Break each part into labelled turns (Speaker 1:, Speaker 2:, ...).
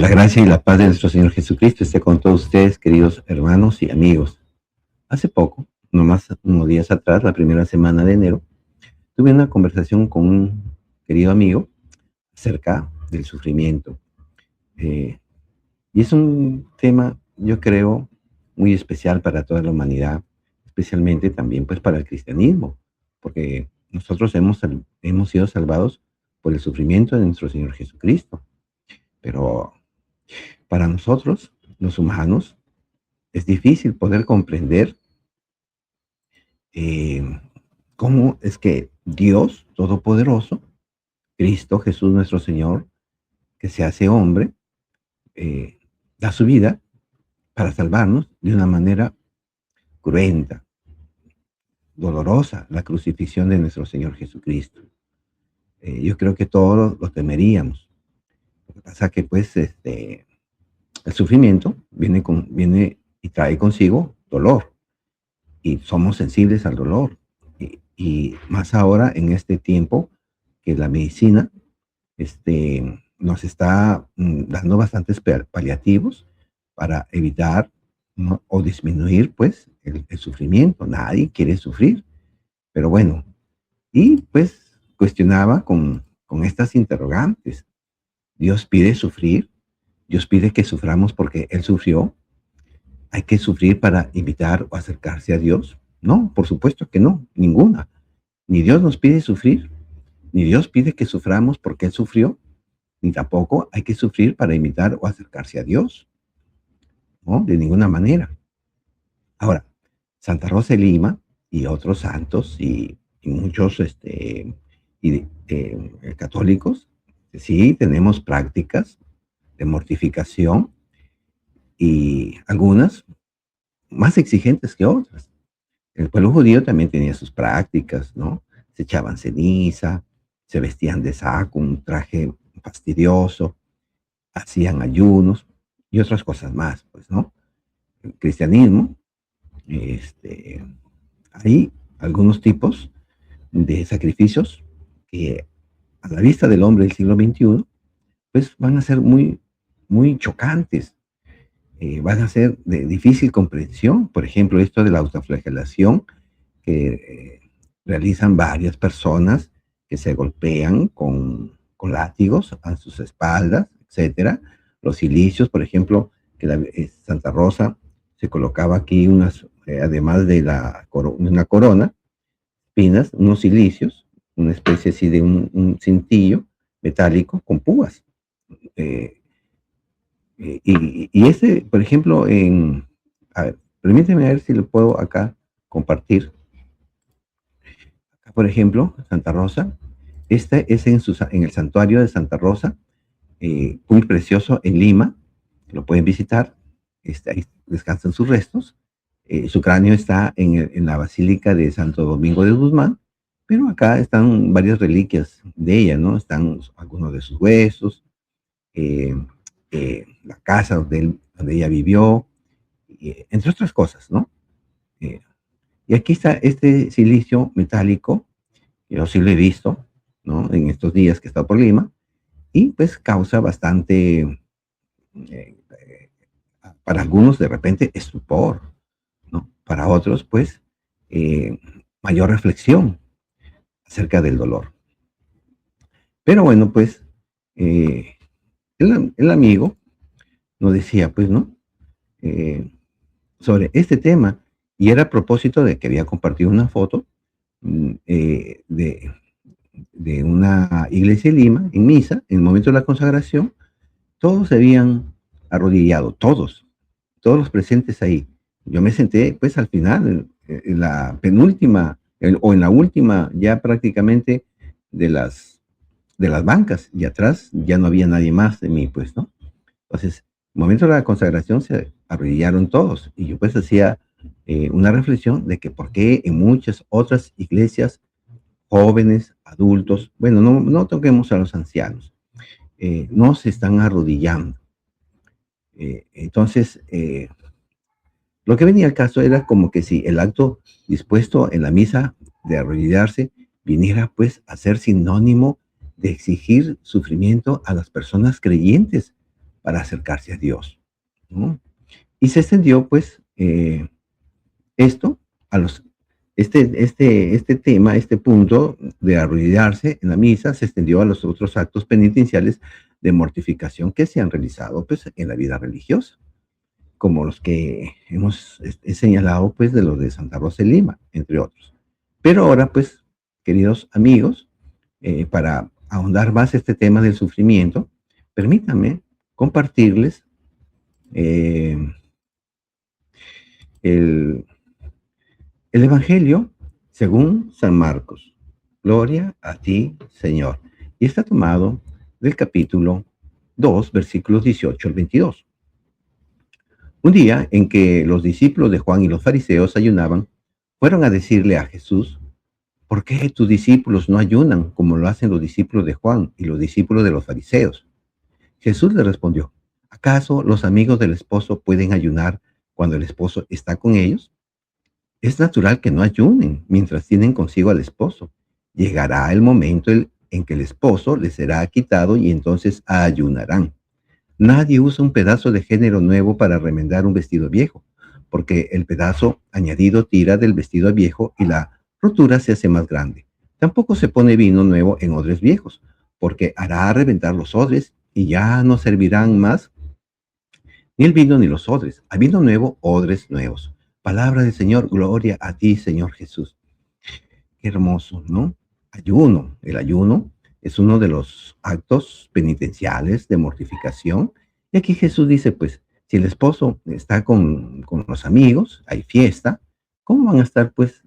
Speaker 1: Que la gracia y la paz de nuestro Señor Jesucristo esté con todos ustedes, queridos hermanos y amigos. Hace poco, nomás unos días atrás, la primera semana de enero, tuve una conversación con un querido amigo acerca del sufrimiento. Eh, y es un tema, yo creo, muy especial para toda la humanidad, especialmente también pues para el cristianismo, porque nosotros hemos sido salvados por el sufrimiento de nuestro Señor Jesucristo. Pero para nosotros, los humanos, es difícil poder comprender eh, cómo es que Dios Todopoderoso, Cristo Jesús nuestro Señor, que se hace hombre, eh, da su vida para salvarnos de una manera cruenta, dolorosa, la crucifixión de nuestro Señor Jesucristo. Yo creo que todos lo temeríamos. Lo que pasa que pues el sufrimiento viene y trae consigo dolor, y somos sensibles al dolor. Y más ahora en este tiempo que la medicina nos está dando bastantes paliativos para evitar, ¿no?, o disminuir pues el sufrimiento. Nadie quiere sufrir, pero bueno, y pues cuestionaba con estas interrogantes. ¿Dios pide sufrir? ¿Dios pide que suframos porque Él sufrió? ¿Hay que sufrir para invitar o acercarse a Dios? No, por supuesto que no, ninguna. Ni Dios nos pide sufrir, ni Dios pide que suframos porque Él sufrió, ni tampoco hay que sufrir para imitar o acercarse a Dios, ¿no? De ninguna manera. Ahora, Santa Rosa de Lima y otros santos y muchos católicos, sí tenemos prácticas de mortificación, y algunas más exigentes que otras. El pueblo judío también tenía sus prácticas, ¿no? Se echaban ceniza, se vestían de saco, un traje fastidioso, hacían ayunos y otras cosas más, pues, ¿no? El cristianismo, este, hay algunos tipos de sacrificios que a la vista del hombre del siglo XXI, pues van a ser muy, muy chocantes, van a ser de difícil comprensión. Por ejemplo, esto de la autoflagelación que realizan varias personas que se golpean con látigos a sus espaldas, etcétera. Los cilicios, por ejemplo, que Santa Rosa se colocaba aquí además de una corona, espinas, unos cilicios, una especie así de un cintillo metálico con púas. Eh, y ese, por ejemplo, a ver, permíteme ver si lo puedo acá compartir. Acá, por ejemplo, Santa Rosa, este es en el santuario de Santa Rosa, muy precioso en Lima, lo pueden visitar. Ahí descansan sus restos. Su cráneo está en la Basílica de Santo Domingo de Guzmán, pero acá están varias reliquias de ella, ¿no? Están algunos de sus huesos, eh, la casa donde ella vivió, entre otras cosas, ¿no? Eh, y aquí está este silicio metálico, yo sí lo he visto, ¿no? En estos días que he estado por Lima, y pues causa bastante, para algunos de repente, estupor, ¿no? Para otros, pues, eh, mayor reflexión acerca del dolor. Pero bueno, pues, el amigo nos decía, pues, ¿no? Sobre este tema, y era a propósito de que había compartido una foto de una iglesia de Lima, en misa, en el momento de la consagración. Todos se habían arrodillado, todos los presentes ahí. Yo me senté, pues, al final, en la penúltima, o en la última, ya prácticamente, de las bancas, y atrás ya no había nadie más de mí, pues, ¿no? Entonces, en el momento de la consagración se arrodillaron todos, y yo pues hacía una reflexión de que por qué en muchas otras iglesias, jóvenes, adultos, bueno, no toquemos a los ancianos, no se están arrodillando. Entonces, lo que venía al caso era como que si el acto dispuesto en la misa de arrodillarse viniera pues a ser sinónimo de exigir sufrimiento a las personas creyentes, para acercarse a Dios, ¿no? Y se extendió, pues, esto a los, este tema, este punto de arrodillarse en la misa se extendió a los otros actos penitenciales de mortificación que se han realizado, pues, en la vida religiosa, como los que hemos señalado, pues, de los de Santa Rosa de Lima, entre otros. Pero ahora, pues, queridos amigos, para ahondar más este tema del sufrimiento, permítanme compartirles eh, el, el Evangelio según San Marcos. Gloria a ti, Señor. Y está tomado del capítulo 2, versículos 18 al 22. Un día en que los discípulos de Juan y los fariseos ayunaban, fueron a decirle a Jesús: ¿por qué tus discípulos no ayunan como lo hacen los discípulos de Juan y los discípulos de los fariseos? Jesús le respondió: ¿acaso los amigos del esposo pueden ayunar cuando el esposo está con ellos? Es natural que no ayunen mientras tienen consigo al esposo. Llegará el momento en que el esposo les será quitado y entonces ayunarán. Nadie usa un pedazo de género nuevo para remendar un vestido viejo, porque el pedazo añadido tira del vestido viejo y la rotura se hace más grande. Tampoco se pone vino nuevo en odres viejos, porque hará reventar los odres y ya no servirán más ni el vino ni los odres. A vino nuevo, odres nuevos. Palabra del Señor, gloria a ti, Señor Jesús. Qué hermoso, ¿no? Ayuno. El ayuno es uno de los actos penitenciales de mortificación. Y aquí Jesús dice, pues, si el esposo está con los amigos, hay fiesta, ¿cómo van a estar, pues,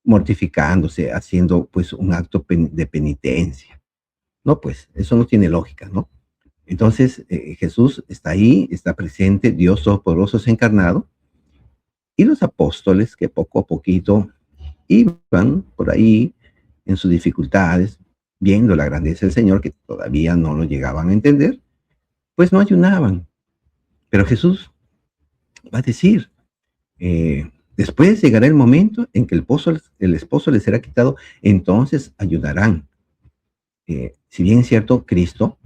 Speaker 1: mortificándose, haciendo, pues, un acto de penitencia? No, pues, eso no tiene lógica, ¿no? Entonces, Jesús está ahí, está presente, Dios Todopoderoso es encarnado, y los apóstoles que poco a poquito iban por ahí en sus dificultades, viendo la grandeza del Señor, que todavía no lo llegaban a entender, pues no ayunaban. Pero Jesús va a decir, después llegará el momento en que el esposo les será quitado, entonces ayunarán. Si bien es cierto, Cristo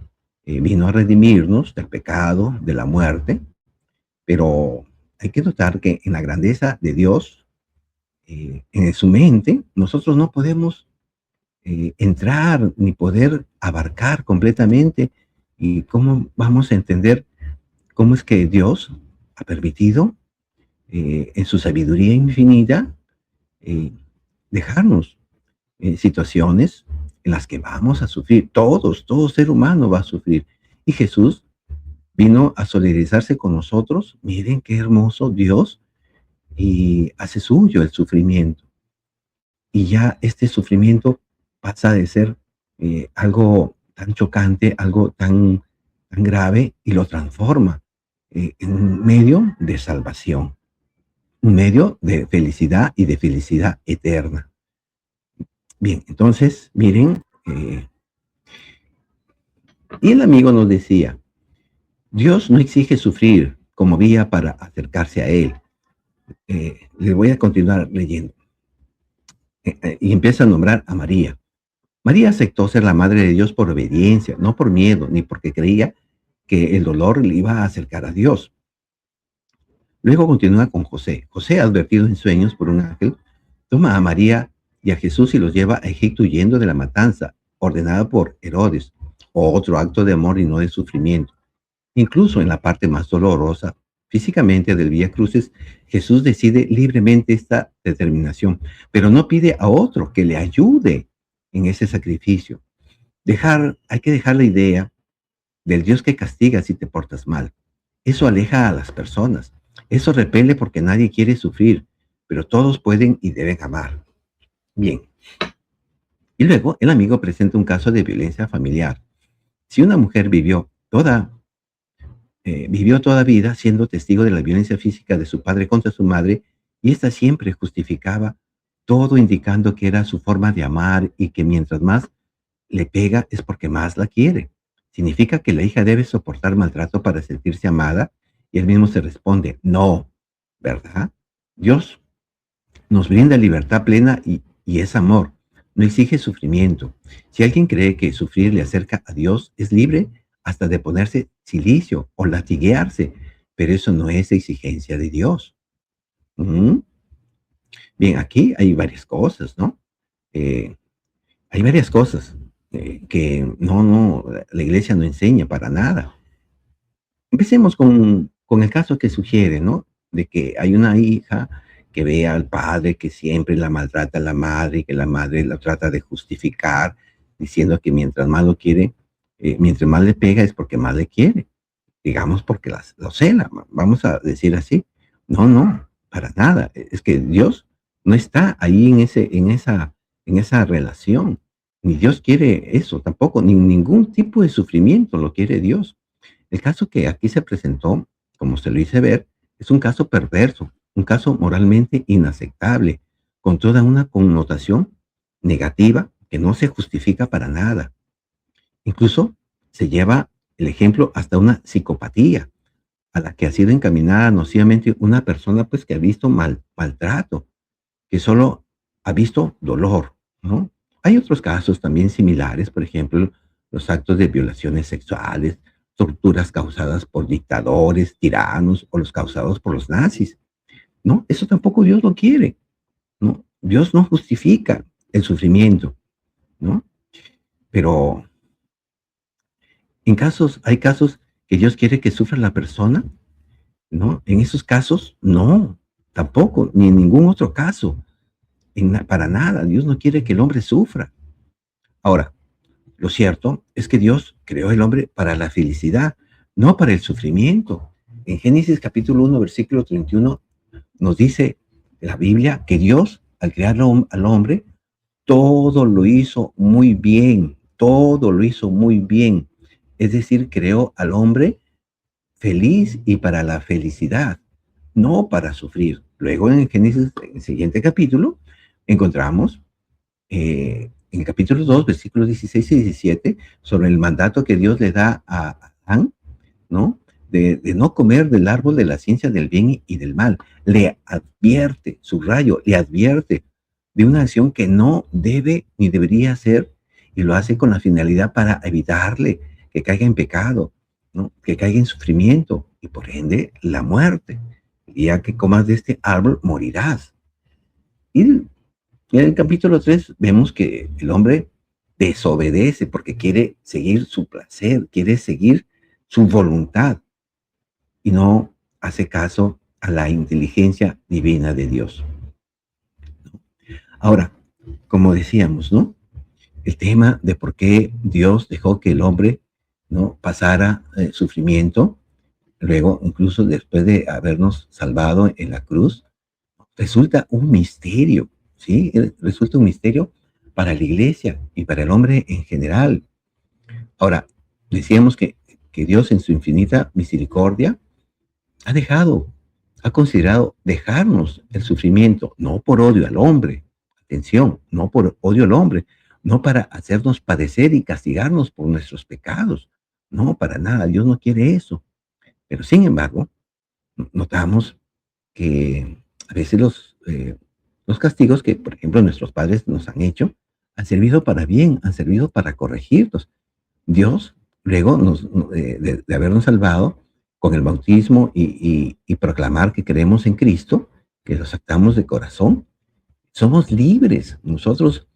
Speaker 1: vino a redimirnos del pecado, de la muerte, pero hay que notar que en la grandeza de Dios, en su mente, nosotros no podemos entrar ni poder abarcar completamente. ¿Y cómo vamos a entender cómo es que Dios ha permitido, en su sabiduría infinita, eh, dejarnos situaciones en las que vamos a sufrir? Todo ser humano va a sufrir. Y Jesús vino a solidarizarse con nosotros. Miren qué hermoso Dios, y hace suyo el sufrimiento. Y ya este sufrimiento pasa de ser algo tan chocante, algo tan grave, y lo transforma en un medio de salvación, un medio de felicidad y de felicidad eterna. Bien, entonces, miren, y el amigo nos decía, Dios no exige sufrir como vía para acercarse a Él. Le voy a continuar leyendo. Y empieza a nombrar a María. María aceptó ser la madre de Dios por obediencia, no por miedo, ni porque creía que el dolor le iba a acercar a Dios. Luego continúa con José. José, advertido en sueños por un ángel, toma a María y a Jesús y los lleva a Egipto huyendo de la matanza ordenada por Herodes, o otro acto de amor y no de sufrimiento. Incluso en la parte más dolorosa físicamente del Vía Crucis, Jesús decide libremente esta determinación, pero no pide a otro que le ayude en ese sacrificio. Hay que dejar la idea del Dios que castiga si te portas mal. Eso aleja a las personas. Eso repele porque nadie quiere sufrir, pero todos pueden y deben amar. Bien. Y luego el amigo presenta un caso de violencia familiar. Si una mujer vivió toda vida siendo testigo de la violencia física de su padre contra su madre, y ésta siempre justificaba todo indicando que era su forma de amar y que mientras más le pega es porque más la quiere. ¿Significa que la hija debe soportar maltrato para sentirse amada? Y él mismo se responde, no, ¿verdad? Dios nos brinda libertad plena y es amor. No exige sufrimiento. Si alguien cree que sufrir le acerca a Dios, es libre hasta de ponerse silicio o latiguearse, pero eso no es exigencia de Dios. Ujú. Bien, aquí hay varias cosas, ¿no? Eh, Hay varias cosas que no, la iglesia no enseña para nada. Empecemos con el caso que sugiere, ¿no? De que hay una hija que ve al padre que siempre la maltrata a la madre y que la madre la trata de justificar, diciendo que mientras más lo quiere, mientras más le pega es porque más le quiere, digamos porque lo cela, vamos a decir así. No, no, para nada. Es que Dios no está ahí en esa relación. Ni Dios quiere eso tampoco, ni ningún tipo de sufrimiento lo quiere Dios. El caso que aquí se presentó, como se lo hice ver, es un caso perverso, un caso moralmente inaceptable, con toda una connotación negativa que no se justifica para nada. Incluso se lleva el ejemplo hasta una psicopatía a la que ha sido encaminada nocivamente una persona pues que ha visto maltrato, que solo ha visto dolor, ¿no? Hay otros casos también similares, por ejemplo, los actos de violaciones sexuales, torturas causadas por dictadores, tiranos o los causados por los nazis, ¿no? Eso tampoco Dios lo quiere, ¿no? Dios no justifica el sufrimiento, ¿no? Pero hay casos que Dios quiere que sufra la persona, ¿no? En esos casos, no, tampoco, ni en ningún otro caso, para nada. Dios no quiere que el hombre sufra. Ahora, lo cierto es que Dios creó el hombre para la felicidad, no para el sufrimiento. En Génesis capítulo 1, versículo 31, nos dice la Biblia que Dios, al crear al hombre, todo lo hizo muy bien, todo lo hizo muy bien. Es decir, creó al hombre feliz y para la felicidad, no para sufrir. Luego en el Génesis, en el siguiente capítulo, encontramos en el capítulo 2, versículos 16 y 17, sobre el mandato que Dios le da a Adán, ¿no? De no comer del árbol de la ciencia del bien y del mal. Le advierte, subrayo, le advierte de una acción que no debe ni debería hacer y lo hace con la finalidad para evitarle que caiga en pecado, ¿no? Que caiga en sufrimiento y por ende la muerte. El día que comas de este árbol morirás. Y en el capítulo 3 vemos que el hombre desobedece porque quiere seguir su placer, quiere seguir su voluntad y no hace caso a la inteligencia divina de Dios. Ahora, como decíamos, ¿no? El tema de por qué Dios dejó que el hombre, ¿no?, pasara sufrimiento, luego incluso después de habernos salvado en la cruz, resulta un misterio, ¿sí? Resulta un misterio para la iglesia y para el hombre en general. Ahora, decíamos que Dios en su infinita misericordia ha dejado, ha considerado dejarnos el sufrimiento, no por odio al hombre, atención, no por odio al hombre, no para hacernos padecer y castigarnos por nuestros pecados, no, para nada, Dios no quiere eso. Pero sin embargo, notamos que a veces los castigos que, por ejemplo, nuestros padres nos han hecho, han servido para bien, han servido para corregirnos. Dios, luego de habernos salvado con el bautismo y proclamar que creemos en Cristo, que lo aceptamos de corazón, somos libres. Nosotros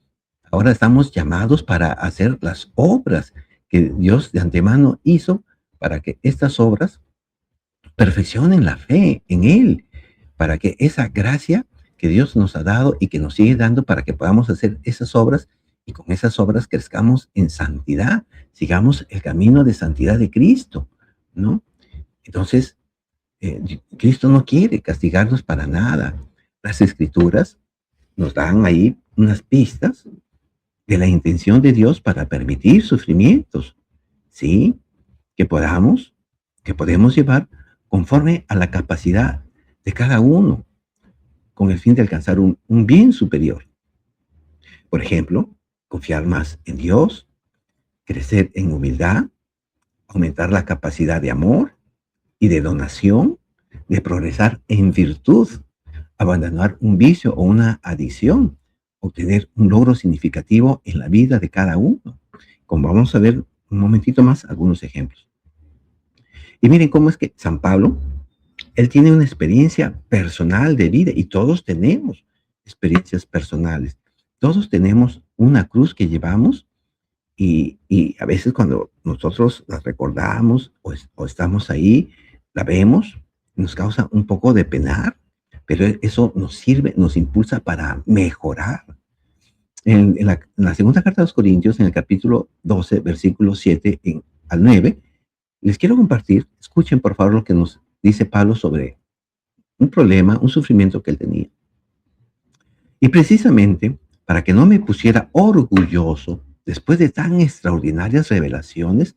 Speaker 1: ahora estamos llamados para hacer las obras que Dios de antemano hizo para que estas obras perfeccionen la fe en Él, para que esa gracia que Dios nos ha dado y que nos sigue dando para que podamos hacer esas obras y con esas obras crezcamos en santidad, sigamos el camino de santidad de Cristo, ¿no? Entonces, Cristo no quiere castigarnos para nada. Las Escrituras nos dan ahí unas pistas de la intención de Dios para permitir sufrimientos, ¿sí? Que podamos, que podemos llevar conforme a la capacidad de cada uno, con el fin de alcanzar un bien superior. Por ejemplo, confiar más en Dios, crecer en humildad, aumentar la capacidad de amor y de donación, de progresar en virtud, abandonar un vicio o una adicción, obtener un logro significativo en la vida de cada uno. Como vamos a ver un momentito más algunos ejemplos. Y miren cómo es que San Pablo, él tiene una experiencia personal de vida y todos tenemos experiencias personales. Todos tenemos una cruz que llevamos y a veces cuando nosotros las recordamos o estamos ahí, la vemos, nos causa un poco de penar, pero eso nos sirve, nos impulsa para mejorar. En la segunda carta de los Corintios, en el capítulo 12, versículo 7 al 9, les quiero compartir, escuchen por favor lo que nos dice Pablo sobre un problema, un sufrimiento que él tenía. Y precisamente para que no me pusiera orgulloso, después de tan extraordinarias revelaciones,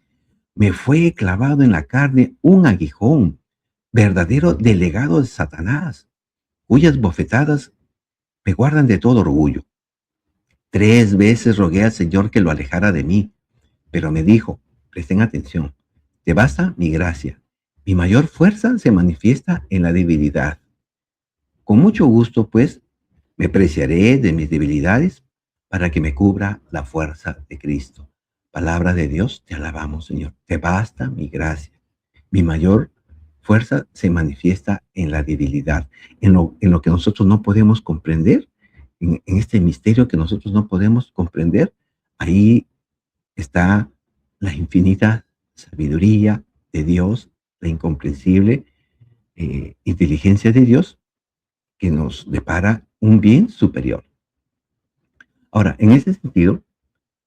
Speaker 1: me fue clavado en la carne un aguijón, verdadero delegado de Satanás, cuyas bofetadas me guardan de todo orgullo. 3 veces rogué al Señor que lo alejara de mí, pero me dijo, presten atención, te basta mi gracia. Mi mayor fuerza se manifiesta en la debilidad. Con mucho gusto, pues, me preciaré de mis debilidades para que me cubra la fuerza de Cristo. Palabra de Dios, te alabamos, Señor. Te basta mi gracia. Mi mayor fuerza se manifiesta en la debilidad, en lo que nosotros no podemos comprender, en este misterio que nosotros no podemos comprender. Ahí está la infinita sabiduría de Dios, la incomprensible inteligencia de Dios que nos depara un bien superior. Ahora, en ese sentido,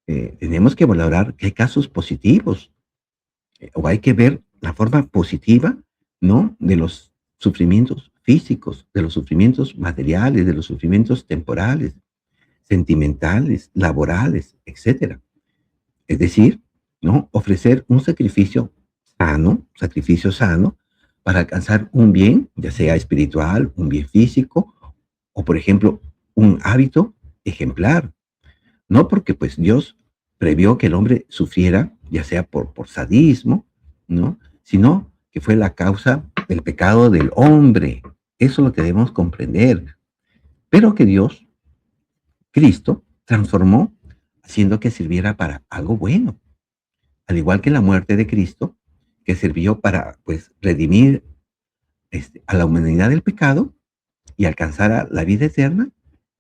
Speaker 1: tenemos que valorar que hay casos positivos, o hay que ver la forma positiva, ¿no? De los sufrimientos físicos, de los sufrimientos materiales, de los sufrimientos temporales, sentimentales, laborales, etcétera. Es decir, ¿no? Ofrecer un sacrificio sano, para alcanzar un bien, ya sea espiritual, un bien físico, o por ejemplo, un hábito ejemplar. No porque pues Dios previó que el hombre sufriera, ya sea por sadismo, ¿no? Sino que fue la causa del pecado del hombre. Eso es lo que debemos comprender. Pero que Dios, Cristo, transformó haciendo que sirviera para algo bueno. Al igual que la muerte de Cristo, que sirvió para pues redimir a la humanidad del pecado y alcanzara la vida eterna,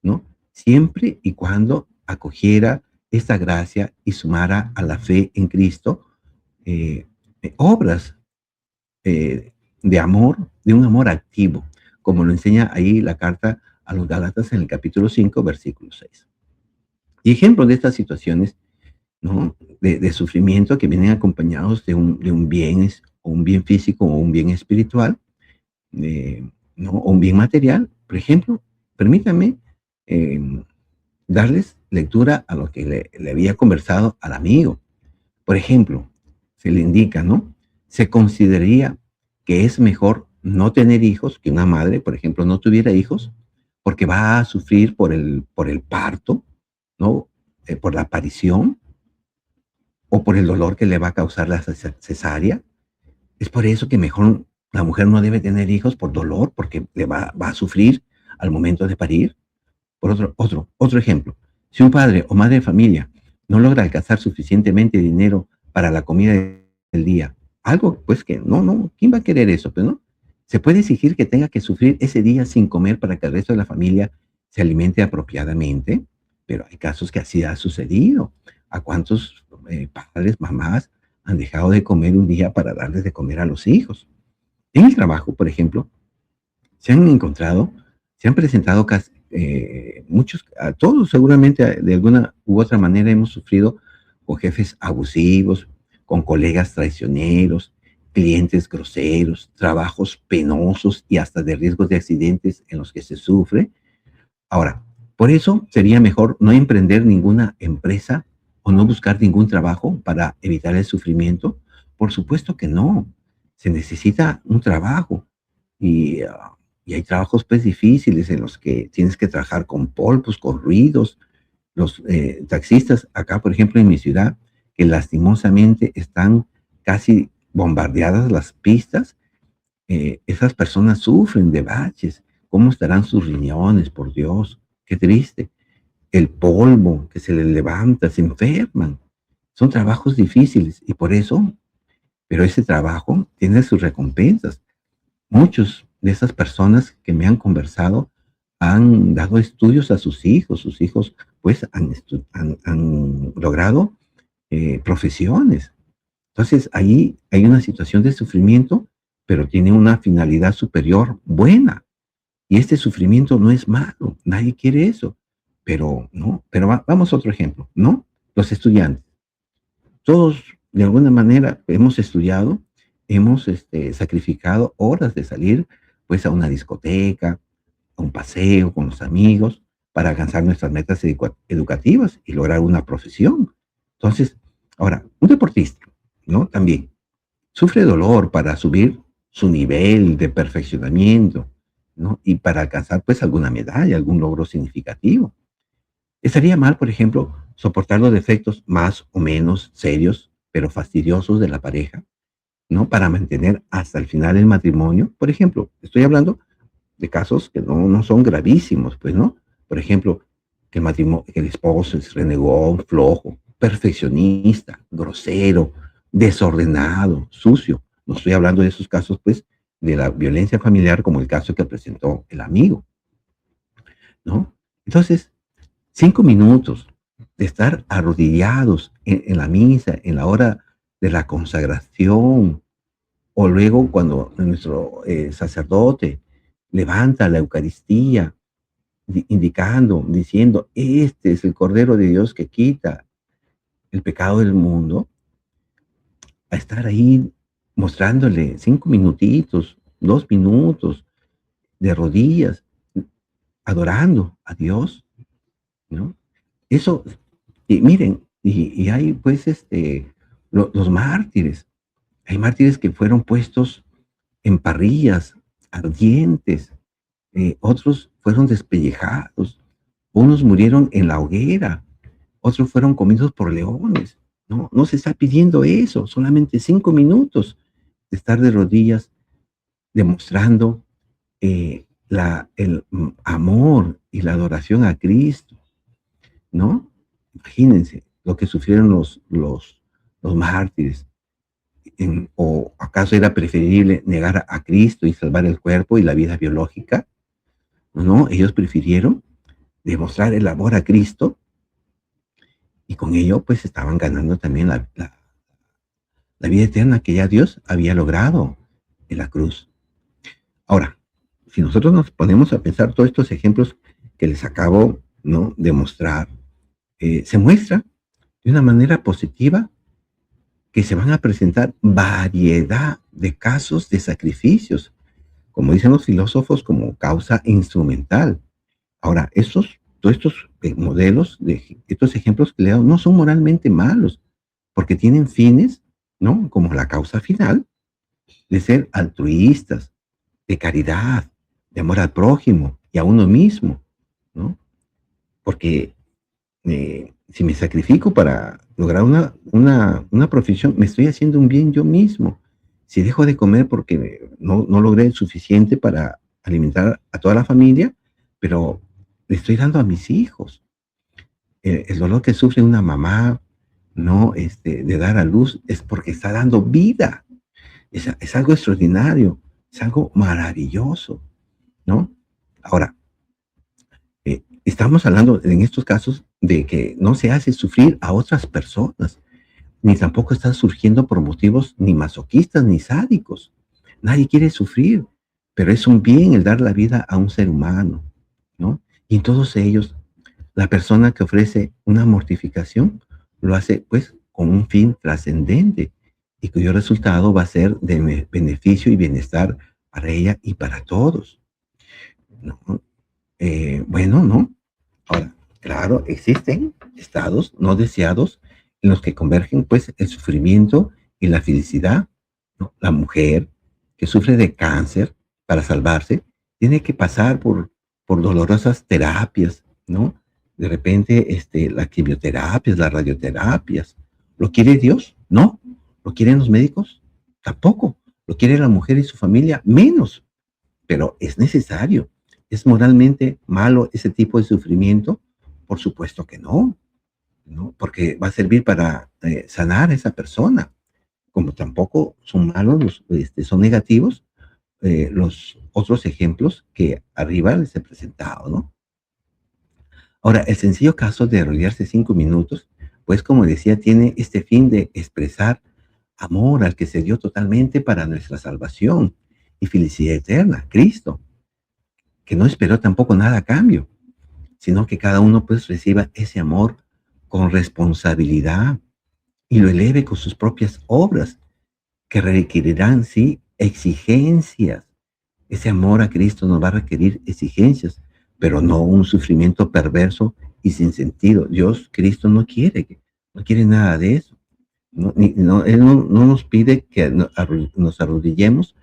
Speaker 1: ¿no? Siempre y cuando acogiera esta gracia y sumara a la fe en Cristo eh, obras de amor, de un amor activo, como lo enseña ahí la carta a los Gálatas en el capítulo 5, versículo 6. Y ejemplos de estas situaciones, ¿no? De sufrimiento que vienen acompañados de un bien, o un bien físico o un bien espiritual, eh, ¿no? O un bien material. Por ejemplo, permítanme eh, darles lectura a lo que le había conversado al amigo. Por ejemplo, se le indica, ¿no? Se consideraría que es mejor no tener hijos, que una madre, por ejemplo, no tuviera hijos, porque va a sufrir por el parto, ¿no? Por la aparición, o por el dolor que le va a causar la cesárea. Es por eso que mejor la mujer no debe tener hijos por dolor, porque va a sufrir al momento de parir. Por otro ejemplo, si un padre o madre de familia no logra alcanzar suficientemente dinero para la comida del día, algo pues que no, ¿quién va a querer eso? Pues no, se puede exigir que tenga que sufrir ese día sin comer para que el resto de la familia se alimente apropiadamente, pero hay casos que así ha sucedido. ¿A cuántos padres, mamás han dejado de comer un día para darles de comer a los hijos? En el trabajo, por ejemplo, se han presentado muchos, a todos seguramente de alguna u otra manera hemos sufrido con jefes abusivos, con colegas traicioneros, clientes groseros, trabajos penosos y hasta de riesgos de accidentes en los que se sufre. Ahora, por eso sería mejor no emprender ninguna empresa o no buscar ningún trabajo para evitar el sufrimiento. Por supuesto que no. Se necesita un trabajo y, y hay trabajos pues difíciles en los que tienes que trabajar con polvos, con ruidos. Los taxistas acá, por ejemplo, en mi ciudad, que lastimosamente están casi bombardeadas las pistas, esas personas sufren de baches. ¿Cómo estarán sus riñones, por Dios? Qué triste. El polvo que se les levanta, se enferman. Son trabajos difíciles y por eso, pero ese trabajo tiene sus recompensas. Muchos de esas personas que me han conversado han dado estudios a sus hijos pues han logrado profesiones. Entonces ahí hay una situación de sufrimiento, pero tiene una finalidad superior buena. Y este sufrimiento no es malo, nadie quiere eso. Pero, ¿no? Pero vamos a otro ejemplo, ¿no? Los estudiantes. Todos, de alguna manera, hemos estudiado, hemos sacrificado horas de salir, pues, a una discoteca, a un paseo con los amigos, para alcanzar nuestras metas educativas y lograr una profesión. Entonces, ahora, un deportista, ¿no? También sufre dolor para subir su nivel de perfeccionamiento, ¿no? Y para alcanzar, pues, alguna medalla, algún logro significativo. Estaría mal, por ejemplo, soportar los defectos más o menos serios, pero fastidiosos de la pareja, ¿no? Para mantener hasta el final el matrimonio. Por ejemplo, estoy hablando de casos que no son gravísimos, pues, ¿no? Por ejemplo, que el esposo es renegón, flojo, perfeccionista, grosero, desordenado, sucio. No estoy hablando de esos casos, pues, de la violencia familiar como el caso que presentó el amigo, ¿no? Entonces, 5 minutos de estar arrodillados en la misa, en la hora de la consagración, o luego cuando nuestro sacerdote levanta la Eucaristía, indicando, diciendo, este es el Cordero de Dios que quita el pecado del mundo, a estar ahí mostrándole 5 minutitos, 2 minutos de rodillas, adorando a Dios, ¿no? Eso, y miren, y hay pues los mártires, hay mártires que fueron puestos en parrillas ardientes, otros fueron despellejados, unos murieron en la hoguera, otros fueron comidos por leones. No, no se está pidiendo eso, solamente 5 minutos de estar de rodillas demostrando el amor y la adoración a Cristo, ¿no? Imagínense lo que sufrieron los mártires. ¿O acaso era preferible negar a Cristo y salvar el cuerpo y la vida biológica? No, ellos prefirieron demostrar el amor a Cristo y con ello pues estaban ganando también la vida eterna que ya Dios había logrado en la cruz. Ahora, si nosotros nos ponemos a pensar todos estos ejemplos que les acabo, ¿no?, de mostrar, se muestra de una manera positiva que se van a presentar variedad de casos de sacrificios, como dicen los filósofos, como causa instrumental. Ahora, todos estos modelos, estos ejemplos que le he dado, no son moralmente malos, porque tienen fines, ¿no? Como la causa final, de ser altruistas, de caridad, de amor al prójimo y a uno mismo, ¿no? Porque si me sacrifico para lograr una profesión, me estoy haciendo un bien yo mismo. Si dejo de comer porque no logré el suficiente para alimentar a toda la familia, pero le estoy dando a mis hijos. El dolor que sufre una mamá, ¿no? De dar a luz es porque está dando vida. Es algo extraordinario, es algo maravilloso, ¿no? Ahora, estamos hablando en estos casos de que no se hace sufrir a otras personas, ni tampoco están surgiendo por motivos ni masoquistas ni sádicos. Nadie quiere sufrir, pero es un bien el dar la vida a un ser humano, ¿no? Y en todos ellos, la persona que ofrece una mortificación lo hace pues con un fin trascendente y cuyo resultado va a ser de beneficio y bienestar para ella y para todos, ¿no? Bueno, ¿no? Ahora, claro, existen estados no deseados en los que convergen pues el sufrimiento y la felicidad, ¿no? La mujer que sufre de cáncer para salvarse tiene que pasar por dolorosas terapias, ¿no? De repente, las quimioterapias, las radioterapias. ¿Lo quiere Dios? No. ¿Lo quieren los médicos? Tampoco. ¿Lo quiere la mujer y su familia? Menos. Pero es necesario. ¿Es moralmente malo ese tipo de sufrimiento? Por supuesto que no. ¿no? Porque va a servir para sanar a esa persona. Como tampoco son malos, son negativos los otros ejemplos que arriba les he presentado, ¿no? Ahora, el sencillo caso de arrodillarse 5 minutos, pues como decía, tiene este fin de expresar amor al que se dio totalmente para nuestra salvación y felicidad eterna, Cristo, que no esperó tampoco nada a cambio, sino que cada uno pues reciba ese amor con responsabilidad y lo eleve con sus propias obras, que requerirán, sí, exigencias. Ese amor a Cristo nos va a requerir exigencias, pero no un sufrimiento perverso y sin sentido. Dios, Cristo no quiere nada de eso. Él no nos pide que nos arrodillemos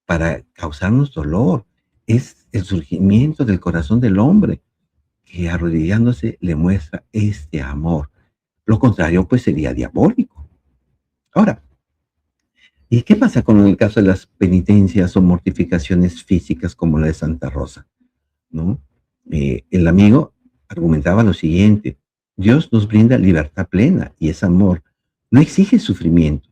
Speaker 1: para causarnos dolor. Es el surgimiento del corazón del hombre que arrodillándose le muestra este amor. Lo contrario, pues sería diabólico. Ahora, ¿y qué pasa con el caso de las penitencias o mortificaciones físicas como la de Santa Rosa? ¿No? El amigo argumentaba lo siguiente: Dios nos brinda libertad plena y es amor. No exige sufrimiento.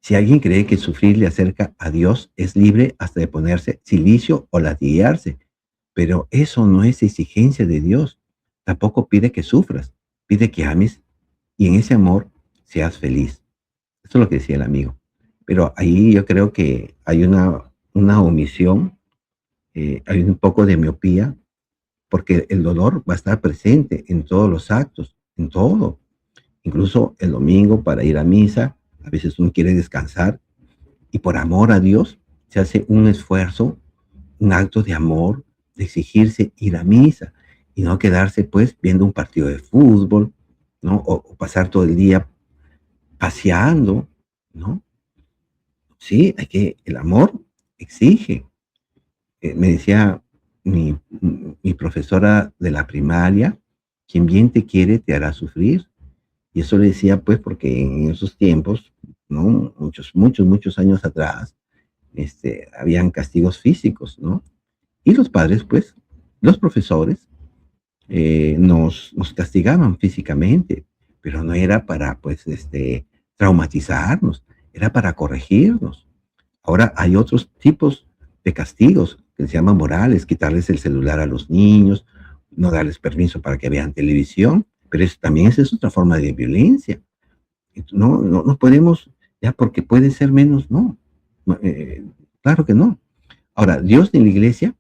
Speaker 1: Si alguien cree que sufrir le acerca a Dios, es libre hasta de ponerse silicio o latillarse. Pero eso no es exigencia de Dios. Tampoco pide que sufras. Pide que ames y en ese amor seas feliz. Eso es lo que decía el amigo. Pero ahí yo creo que hay una omisión, hay un poco de miopía, porque el dolor va a estar presente en todos los actos, en todo. Incluso el domingo para ir a misa, a veces uno quiere descansar y por amor a Dios se hace un esfuerzo, un acto de amor, de exigirse ir a misa y no quedarse pues viendo un partido de fútbol, ¿no? O pasar todo el día paseando, ¿no? Sí, el amor exige. Me decía mi, mi profesora de la primaria, quien bien te quiere te hará sufrir. Y eso le decía pues porque en esos tiempos, ¿no? Muchos años atrás, habían castigos físicos, ¿no? Y los padres, pues, los profesores, nos castigaban físicamente, pero no era para, pues, traumatizarnos, era para corregirnos. Ahora hay otros tipos de castigos que se llaman morales, quitarles el celular a los niños, no darles permiso para que vean televisión, pero también esa es otra forma de violencia. No podemos, ya porque puede ser menos, no. Claro que no. Ahora, Dios y la iglesia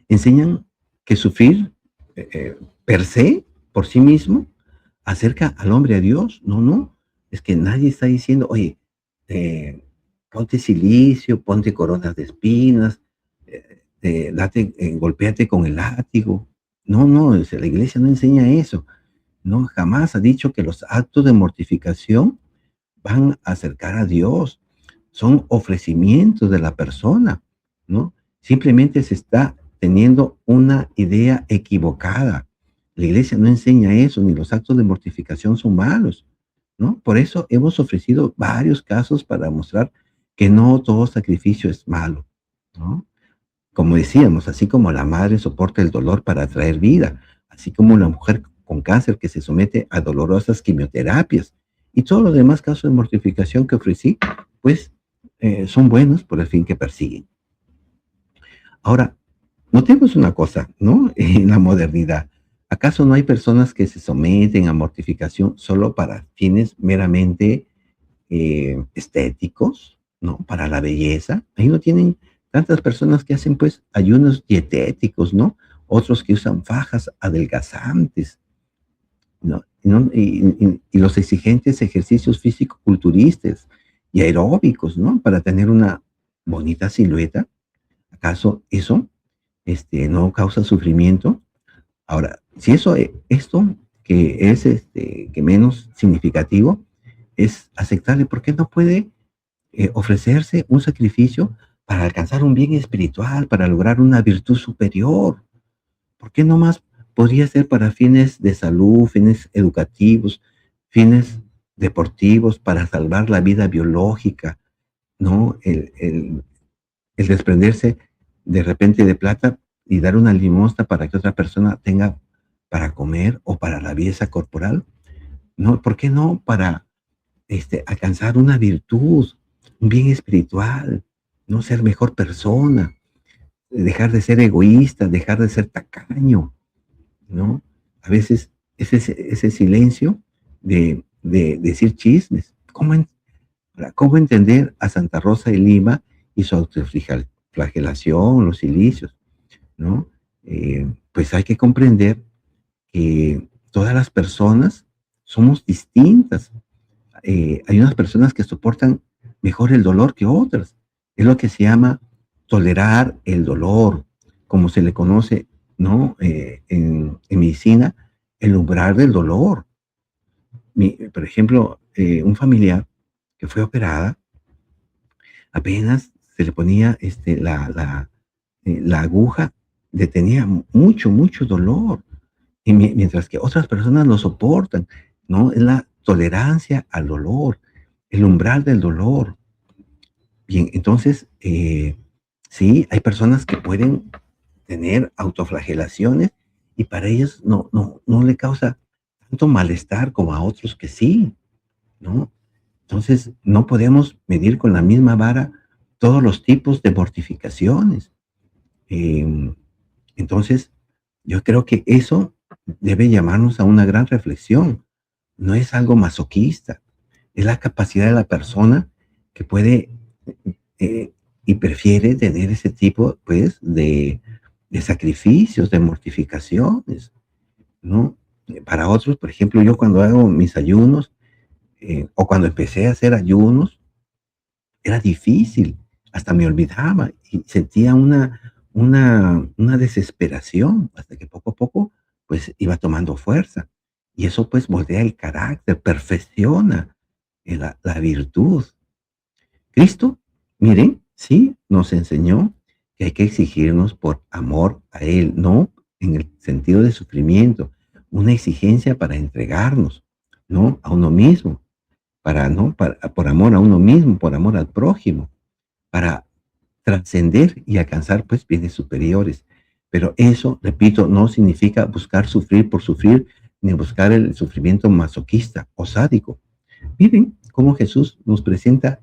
Speaker 1: enseñan que sufrir per se, por sí mismo, acerca al hombre a Dios. No, no. Es que nadie está diciendo, oye, eh, ponte silicio, ponte coronas de espinas, golpéate con el látigo. No, no, la iglesia no enseña eso. No, jamás ha dicho que los actos de mortificación van a acercar a Dios. Son ofrecimientos de la persona, ¿no? Simplemente se está teniendo una idea equivocada. La iglesia no enseña eso, ni los actos de mortificación son malos, ¿no? Por eso hemos ofrecido varios casos para mostrar que no todo sacrificio es malo, ¿no? Como decíamos, así como la madre soporta el dolor para traer vida, así como la mujer con cáncer que se somete a dolorosas quimioterapias y todos los demás casos de mortificación que ofrecí, pues son buenos por el fin que persiguen. Ahora, notemos una cosa, ¿no? En la modernidad, ¿acaso no hay personas que se someten a mortificación solo para fines meramente estéticos, ¿no? Para la belleza. Ahí no tienen tantas personas que hacen pues ayunos dietéticos, ¿no? Otros que usan fajas adelgazantes, ¿no? Y los exigentes ejercicios físico-culturistas y aeróbicos, ¿no? Para tener una bonita silueta. ¿Acaso eso no causa sufrimiento? Ahora, si esto que es que menos significativo es aceptable, ¿por qué no puede ofrecerse un sacrificio para alcanzar un bien espiritual, para lograr una virtud superior? ¿Por qué no más podría ser para fines de salud, fines educativos, fines deportivos, para salvar la vida biológica, ¿no? El desprenderse de repente de plata y dar una limosna para que otra persona tenga para comer o para la belleza corporal. ¿no? ¿Por qué no para alcanzar una virtud, un bien espiritual, no ser mejor persona, dejar de ser egoísta, dejar de ser tacaño, ¿no? A veces ese silencio de decir chismes. ¿Cómo entender a Santa Rosa de Lima y su autoflagelación, los cilicios, ¿no? Pues hay que comprender que todas las personas somos distintas. Hay unas personas que soportan mejor el dolor que otras. Es lo que se llama tolerar el dolor, como se le conoce, ¿no? En medicina, el umbral del dolor. Por ejemplo, un familiar que fue operada, apenas se le ponía la aguja, le tenía mucho, mucho dolor. Y mientras que otras personas lo soportan, ¿no? Es la tolerancia al dolor, el umbral del dolor. Bien, entonces, sí, hay personas que pueden tener autoflagelaciones y para ellos no le causa tanto malestar como a otros que sí, ¿no? Entonces, no podemos medir con la misma vara todos los tipos de mortificaciones. Em, entonces, yo creo que eso debe llamarnos a una gran reflexión. No es algo masoquista, es la capacidad de la persona que puede eh, y prefiere tener ese tipo, pues, de sacrificios, de mortificaciones, ¿no? Para otros, por ejemplo, yo cuando hago mis ayunos, o cuando empecé a hacer ayunos, era difícil, hasta me olvidaba y sentía una desesperación, hasta que poco a poco, pues, iba tomando fuerza. Y eso, pues, moldea el carácter, perfecciona, la virtud. Cristo, miren, sí, nos enseñó que hay que exigirnos por amor a Él, no en el sentido de sufrimiento, una exigencia para entregarnos, ¿no? A uno mismo, ¿no? Por amor a uno mismo, por amor al prójimo, para trascender y alcanzar pues bienes superiores. Pero eso, repito, no significa buscar sufrir por sufrir, ni buscar el sufrimiento masoquista o sádico. Miren cómo Jesús nos presenta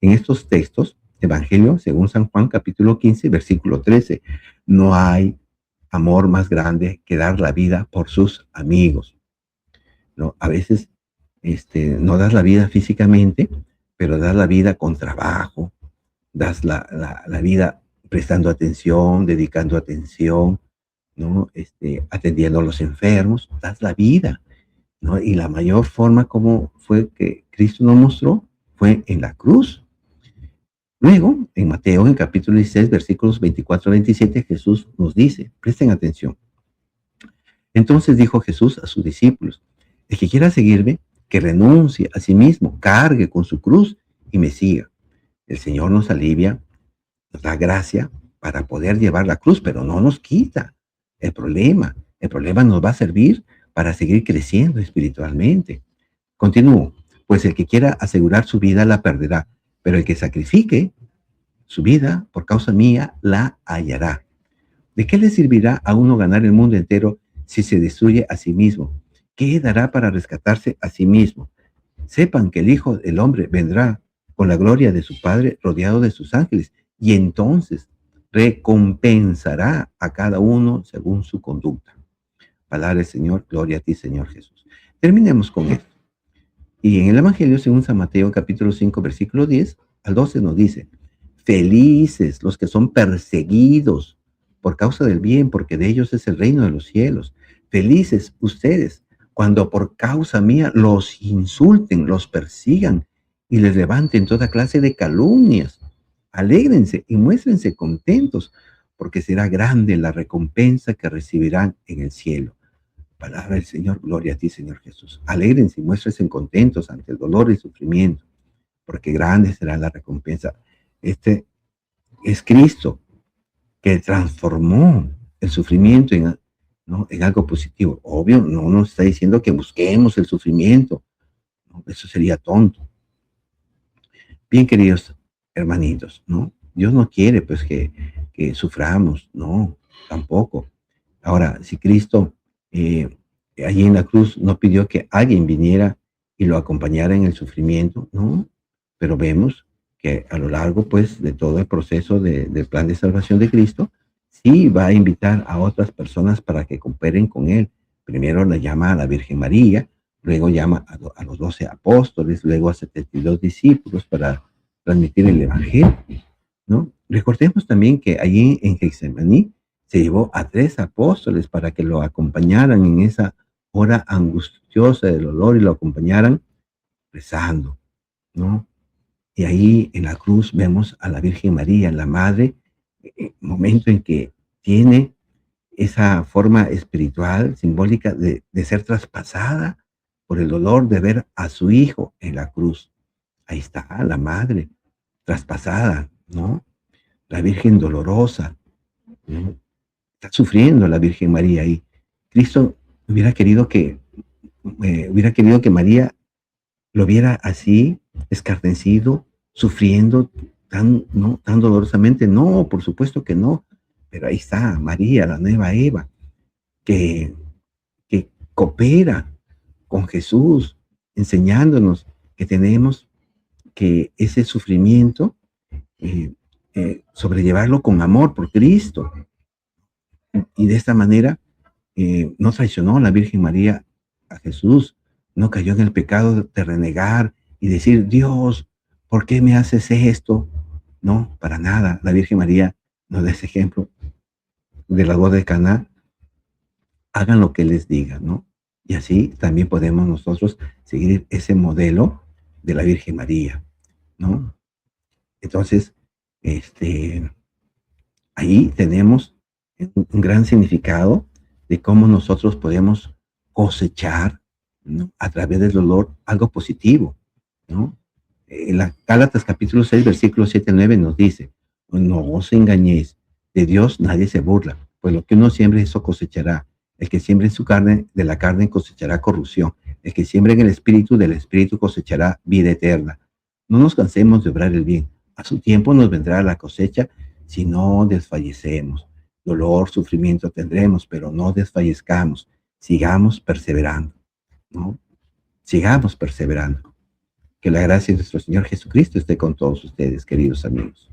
Speaker 1: en estos textos, Evangelio según San Juan capítulo 15, versículo 13. No hay amor más grande que dar la vida por sus amigos, ¿no? A veces no das la vida físicamente, pero das la vida con trabajo, das la vida prestando atención, dedicando atención, ¿no? Atendiendo a los enfermos, das la vida, ¿no? Y la mayor forma como fue que Cristo nos mostró fue en la cruz. Luego, en Mateo, en el capítulo 16, versículos 24 a 27, Jesús nos dice, presten atención. Entonces dijo Jesús a sus discípulos, el que quiera seguirme, que renuncie a sí mismo, cargue con su cruz y me siga. El Señor nos alivia, nos da gracia para poder llevar la cruz, pero no nos quita el problema. El problema nos va a servir para seguir creciendo espiritualmente. Continúo, pues el que quiera asegurar su vida la perderá, pero el que sacrifique su vida por causa mía la hallará. ¿De qué le servirá a uno ganar el mundo entero si se destruye a sí mismo? ¿Qué dará para rescatarse a sí mismo? Sepan que el Hijo del Hombre vendrá con la gloria de su Padre rodeado de sus ángeles y entonces recompensará a cada uno según su conducta. Palabra del Señor, gloria a ti, Señor Jesús. Terminemos con esto. Y en el Evangelio, según San Mateo, capítulo 5, versículo 10 al 12, nos dice, felices los que son perseguidos por causa del bien, porque de ellos es el reino de los cielos. Felices ustedes cuando por causa mía los insulten, los persigan y les levanten toda clase de calumnias. Alégrense y muéstrense contentos, porque será grande la recompensa que recibirán en el cielo. Palabra del Señor, gloria a ti, Señor Jesús. Alégrense y muéstrense contentos ante el dolor y el sufrimiento, porque grande será la recompensa. Este es Cristo que transformó el sufrimiento ¿no? en algo positivo. Obvio, no nos está diciendo que busquemos el sufrimiento, ¿no? Eso sería tonto. Bien, queridos hermanitos, ¿no? Dios no quiere pues que suframos, no, tampoco. Ahora, si Cristo Allí en la cruz no pidió que alguien viniera y lo acompañara en el sufrimiento, no, pero vemos que a lo largo, pues, de todo el proceso del plan de salvación de Cristo, sí va a invitar a otras personas para que cooperen con él. Primero la llama a la Virgen María, luego llama a los 12 apóstoles, luego a 72 discípulos para transmitir el Evangelio, ¿no? Recordemos también que allí en Getsemaní se llevó a 3 apóstoles para que lo acompañaran en esa hora angustiosa del dolor y lo acompañaran rezando, ¿no? Y ahí en la cruz vemos a la Virgen María, la Madre, momento en que tiene esa forma espiritual, simbólica de ser traspasada por el dolor de ver a su hijo en la cruz. Ahí está la Madre, traspasada, ¿no? La Virgen dolorosa, ¿no? Está sufriendo la Virgen María ahí. Cristo hubiera querido que María lo viera así, escarnecido, sufriendo tan, ¿no? Tan dolorosamente. No, por supuesto que no. Pero ahí está María, la nueva Eva, que, que coopera con Jesús, enseñándonos que tenemos que ese sufrimiento eh, sobrellevarlo con amor por Cristo. Y de esta manera no traicionó a la Virgen María a Jesús, no cayó en el pecado de renegar y decir, Dios, ¿por qué me haces esto? No, para nada. La Virgen María nos da ese ejemplo de la boda de Caná. Hagan lo que les diga, ¿no? Y así también podemos nosotros seguir ese modelo de la Virgen María, ¿no? Entonces, este, ahí tenemos un gran significado de cómo nosotros podemos cosechar, ¿no? A través del dolor algo positivo, ¿no? En la Gálatas capítulo 6, versículos 7 al 9 nos dice, no os engañéis, de Dios nadie se burla, pues lo que uno siembre eso cosechará. El que siembre en su carne, de la carne cosechará corrupción. El que siembre en el espíritu, del espíritu cosechará vida eterna. No nos cansemos de obrar el bien. A su tiempo nos vendrá la cosecha si no desfallecemos. Dolor, sufrimiento tendremos, pero no desfallezcamos. Sigamos perseverando, ¿no? Sigamos perseverando. Que la gracia de nuestro Señor Jesucristo esté con todos ustedes, queridos amigos.